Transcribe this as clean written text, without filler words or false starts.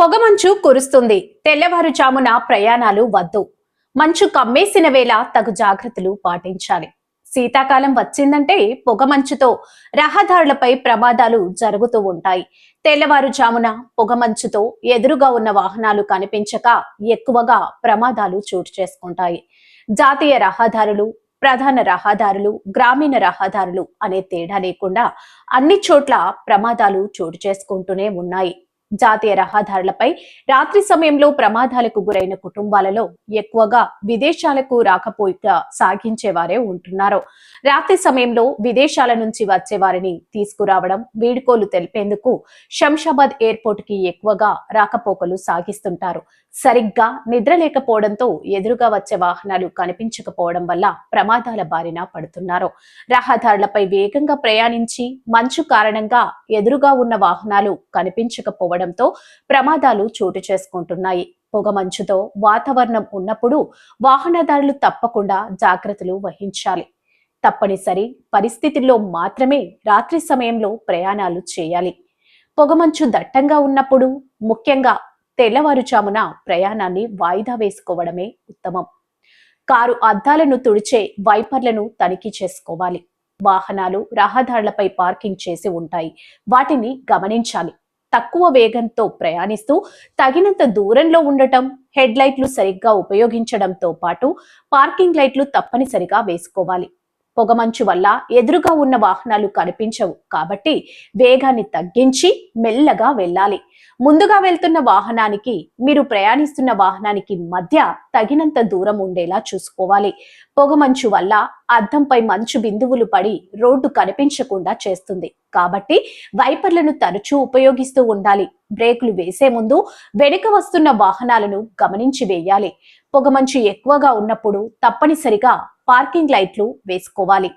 పొగమంచు కురుస్తుంది. తెల్లవారుజామున ప్రయాణాలు వద్దు. మంచు కమ్మేసిన వేళ తగు జాగ్రత్తలు పాటించాలి. శీతాకాలం వచ్చిందంటే పొగమంచుతో రహదారులపై ప్రమాదాలు జరుగుతూ ఉంటాయి. తెల్లవారుజామున పొగమంచుతో ఎదురుగా ఉన్న వాహనాలు కనిపించక ఎక్కువగా ప్రమాదాలు చోటు చేసుకుంటాయి. జాతీయ రహదారులు, ప్రధాన రహదారులు, గ్రామీణ రహదారులు అనే తేడా లేకుండా అన్ని చోట్ల ప్రమాదాలు చోటు చేసుకుంటూనే ఉన్నాయి. జాతీయ రహదారులపై రాత్రి సమయంలో ప్రమాదాలకు గురైన కుటుంబాలలో ఎక్కువగా విదేశాలకు రాకపోయిక సాగించేవారే ఉంటున్నారు. రాత్రి సమయంలో విదేశాల నుంచి వచ్చే వారిని తీసుకురావడం, వీడ్కోలు తెలిపేందుకు శంషాబాద్ ఎయిర్పోర్ట్ కి ఎక్కువగా రాకపోకలు సాగిస్తుంటారు. సరిగ్గా నిద్ర లేకపోవడంతో ఎదురుగా వచ్చే వాహనాలు కనిపించకపోవడం వల్ల ప్రమాదాల బారిన పడుతున్నారు. రహదారులపై వేగంగా ప్రయాణించి మంచు కారణంగా ఎదురుగా ఉన్న వాహనాలు కనిపించకపోవడంతో ప్రమాదాలు చోటు చేసుకుంటున్నాయి. పొగమంచుతో వాతావరణం ఉన్నప్పుడు వాహనదారులు తప్పకుండా జాగ్రత్తలు వహించాలి. తప్పనిసరి పరిస్థితుల్లో మాత్రమే రాత్రి సమయంలో ప్రయాణాలు చేయాలి. పొగమంచు దట్టంగా ఉన్నప్పుడు, ముఖ్యంగా తెల్లవారుజామున ప్రయాణాన్ని వాయిదా వేసుకోవడమే ఉత్తమం. కారు అద్దాలను తుడిచే వైపర్లను తనిఖీ చేసుకోవాలి. వాహనాలు రహదారులపై పార్కింగ్ చేసి ఉంటాయి. వాటిని గమనించాలి. తక్కువ వేగంతో ప్రయాణిస్తూ తగినంత దూరంలో ఉండటం, హెడ్ లైట్లు సరిగ్గా ఉపయోగించడంతో పాటు పార్కింగ్ లైట్లు తప్పనిసరిగా వేసుకోవాలి. పొగమంచు వల్ల ఎదురుగా ఉన్న వాహనాలు కనిపించవు కాబట్టి వేగాన్ని తగ్గించి మెల్లగా వెళ్ళాలి. ముందుగా వెళ్తున్న వాహనానికి, మీరు ప్రయాణిస్తున్న వాహనానికి మధ్య తగినంత దూరం ఉండేలా చూసుకోవాలి. పొగమంచు వల్ల అద్దంపై మంచు బిందువులు పడి రోడ్డు కనిపించకుండా చేస్తుంది కాబట్టి వైపర్లను తరచూ ఉపయోగిస్తూ ఉండాలి. బ్రేకులు వేసే ముందు వెనుక వస్తున్న వాహనాలను గమనించి వేయాలి. పొగమంచు ఎక్కువగా ఉన్నప్పుడు తప్పనిసరిగా పార్కింగ్ లైట్లు వేసుకోవాలి.